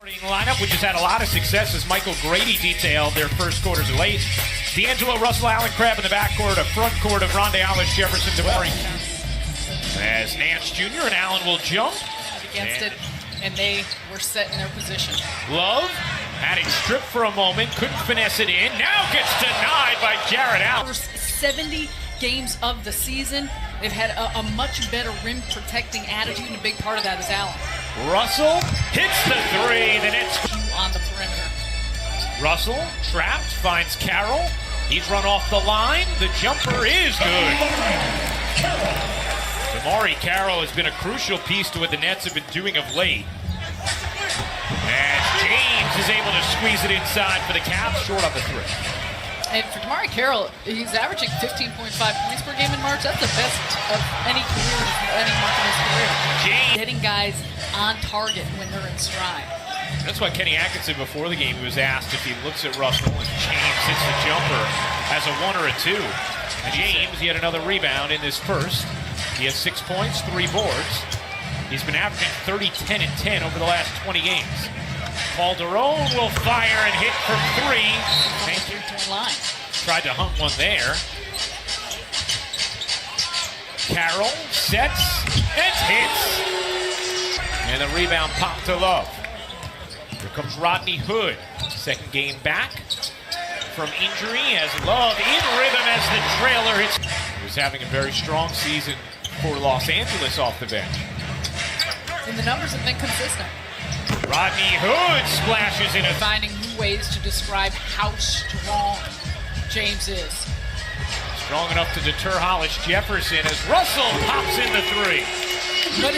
Lineup, which has had a lot of success, as Michael Grady detailed their first quarters are late. D'Angelo Russell, Allen Crabbe in the backcourt, a front court of Rondae Hollis, Jefferson, DeMaury. As Nance Jr. and Allen will jump. Against it, and they were set in their position. Love had it stripped for a moment, couldn't finesse it in. Now gets denied by Jarrett Allen. First 70 games of the season, they've had a much better rim protecting attitude, and a big part of that is Allen. Russell hits the three. The Nets on the perimeter. Russell trapped, finds Carroll. He's run off the line. The jumper is good. DeMaury Carroll has been a crucial piece to what the Nets have been doing of late. And James is able to squeeze it inside for the Cavs, short on the three. And for DeMaury Carroll, he's averaging 15.5 points per game in March. That's the best of any career, any month in his career. James Getting guys on target when they're in stride. That's why Kenny Atkinson, before the game, he was asked if he looks at Russell and James hits the jumper as a 1 or a 2. And James, he had another rebound in this first. He has 6 points, 3 boards. He's been averaging 30, 10, and 10 over the last 20 games. Calderon will fire and hit from 3. Line. Tried to hunt one there. Carroll sets and hits. And the rebound popped to Love. Here comes Rodney Hood. Second game back from injury as Love in rhythm as the trailer hits. He was having a very strong season for Los Angeles off the bench. And the numbers have been consistent. Rodney Hood splashes in. Finding new ways to describe how strong James is. Strong enough to deter Hollis Jefferson as Russell pops in the 3. But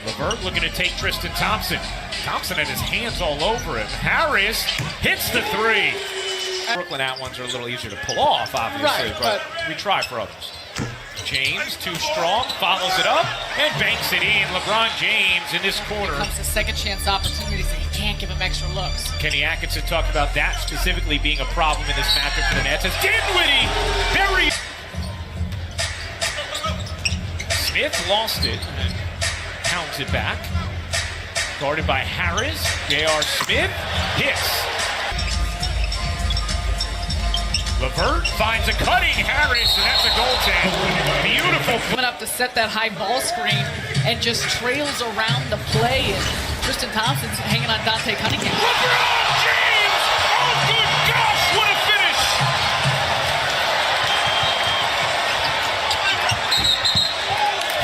LeVert looking to take Tristan Thompson. Thompson had his hands all over him. Harris hits the 3. Brooklyn out ones are a little easier to pull off, obviously, right, but we try for others. James, too strong, follows it up, and banks it in. LeBron James in this corner. Comes to second chance opportunities, and you can't give him extra looks. Kenny Atkinson talked about that specifically being a problem in this matchup for the Nets. As Dinwiddie buries. Smith lost it and pounds it back. Guarded by Harris. J.R. Smith hits. LeVert finds a cutting Harris, and that's a goaltend. Beautiful. Coming up to set that high ball screen and just trails around the play. And Tristan Thompson's hanging on Dante Cunningham. LeBron James! Oh, good gosh, what a finish!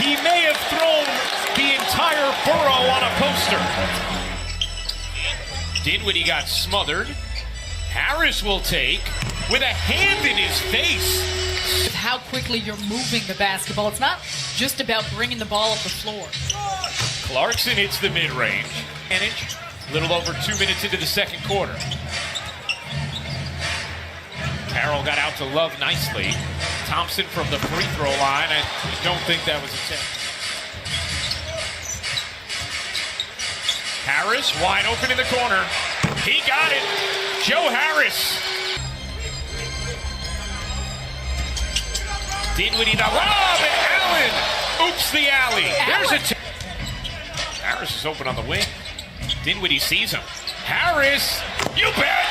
He may have thrown the entire borough on a poster. Dinwiddie got smothered. Harris will take with a hand in his face. With how quickly you're moving the basketball. It's not just about bringing the ball up the floor. Clarkson hits the mid-range. A little over 2 minutes into the second quarter. Carroll got out to Love nicely. Thompson from the free throw line. I don't think that was intended. Harris wide open in the corner. He got it. Joe Harris. Dinwiddie the lob, and Allen oops the alley. There's a Harris is open on the wing. Dinwiddie sees him. Harris, you bet.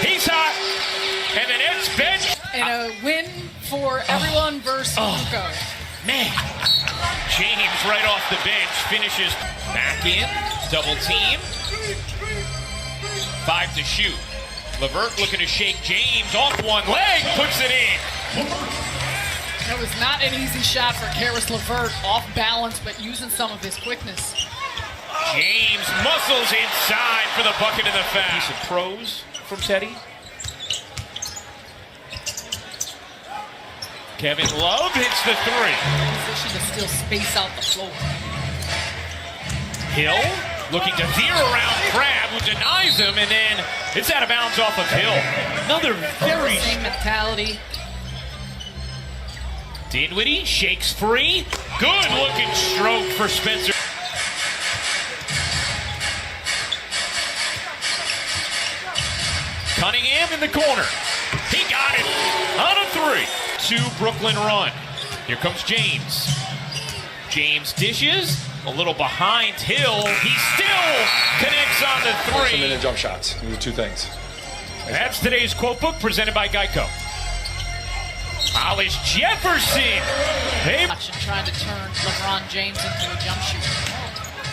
He's hot. And the Nets bench. And a win for everyone versus Luka. Man. James right off the bench finishes back in. Double team. 5 to shoot. LeVert looking to shake James off one leg, puts it in. It was not an easy shot for Caris LeVert, off balance, but using some of his quickness. James muscles inside for the bucket and the foul. Piece of pros from Teddy. Kevin Love hits the 3. Position to still space out the floor. Hill looking to veer around Crabbe, who denies him, and then it's out of bounds off of Hill. Another very same mentality. Dinwiddie shakes free. Good looking stroke for Spencer. Cunningham in the corner. He got it on a 3. 2 Brooklyn run. Here comes James. James dishes. A little behind Hill. He still connects on the three. And then jump shots. Those are two things. That's today's quote book presented by Geico. Hollis Jefferson. Hey. Trying to turn LeBron James into a jump shooter.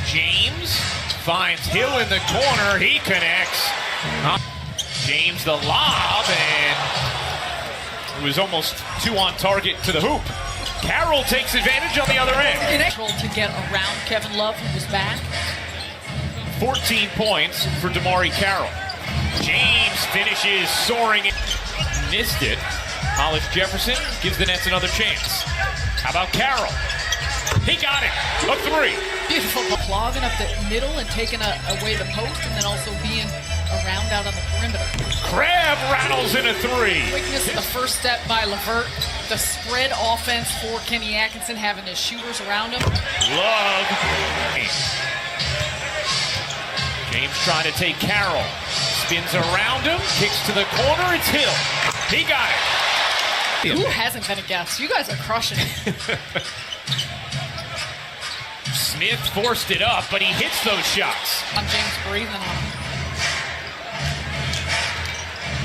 James finds Hill in the corner. He connects. James the lob, and it was almost two on target to the hoop. Carroll takes advantage on the other end. To get around Kevin Love, who was back. 14 points for DeMarre Carroll. James finishes soaring. Missed it. Hollis Jefferson gives the Nets another chance. How about Carroll? He got it. A three. Beautiful. Clogging up the middle and taking away the post, and then also being around out on the perimeter. Crab rattles in a three. Quickness in the first step by LeVert. The spread offense for Kenny Atkinson, having his shooters around him. Love. James trying to take Carroll. Spins around him. Kicks to the corner. It's Hill. He got it. Who hasn't been a guest? You guys are crushing it. Smith forced it up, but he hits those shots. James breathing on him.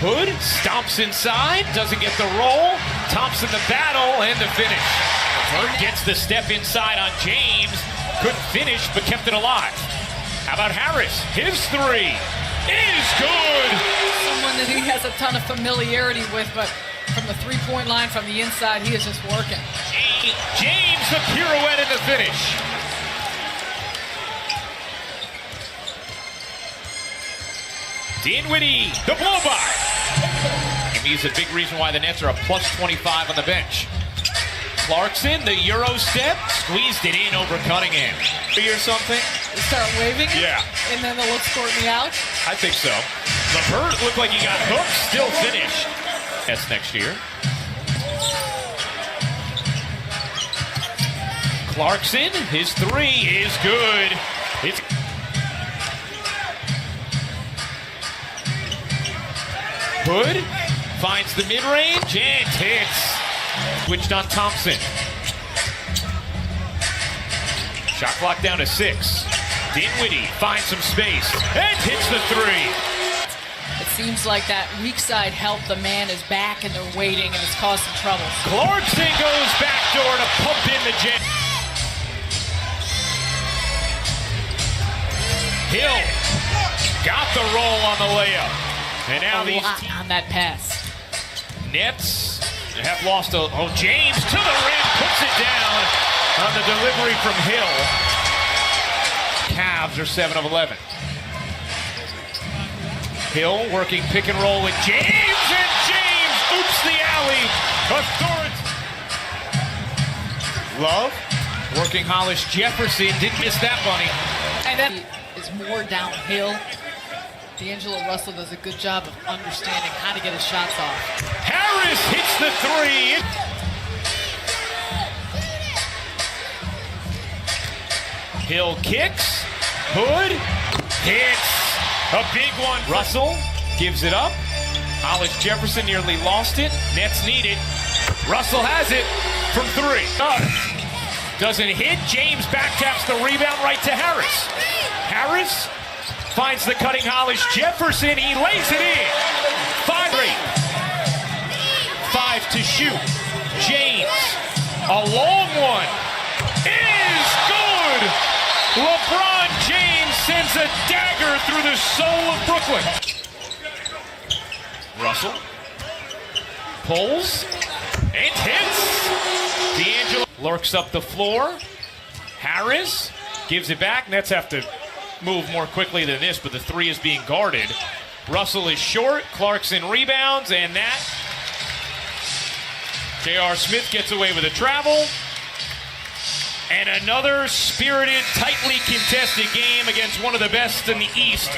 Hood stomps inside, doesn't get the roll. Thompson the battle, and the finish. Hood gets the step inside on James. Couldn't finish, but kept it alive. How about Harris? His three is good. Someone that he has a ton of familiarity with, but from the three-point line from the inside, he is just working. James the pirouette in the finish. Dinwiddie, the blow-by. He's a big reason why the Nets are a plus 25 on the bench. Clarkson, the Euro step, squeezed it in over Cunningham. Or something? They start waving it? Yeah. And then they'll look toward me out? I think so. LeVert looked like he got hooked, still finished. That's next year. Clarkson, his three is good. It's Hood finds the mid-range and hits. Switched on Thompson. Shot clock down to 6. Dinwiddie finds some space and hits the three. It seems like that weak side help. The man is back and they're waiting, and it's causing trouble. Clarkson goes backdoor to pump in the jet. Hill got the roll on the layup. And now these on that pass. Nets have lost James to the rim, puts it down on the delivery from Hill. Cavs are 7 of 11. Hill working pick and roll with James, and James oops the alley. Love working Hollis Jefferson, didn't miss that bunny. And then is more downhill. D'Angelo Russell does a good job of understanding how to get his shots off. Harris hits the three. Hill kicks. Hood hits. A big one. Russell gives it up. Hollis Jefferson nearly lost it. Nets need it. Russell has it from 3. Doesn't hit. James back taps the rebound right to Harris. Harris finds the cutting Hollis Jefferson. He lays it in. 5-3. 5 to shoot. James, a long one, is good. LeBron James sends a dagger through the soul of Brooklyn. Russell pulls and hits. D'Angelo lurks up the floor. Harris gives it back. Nets have to move more quickly than this, but the 3 is being guarded. Russell is short. Clarkson rebounds, and that J.R. Smith gets away with a travel. And another spirited, tightly contested game against one of the best in the East.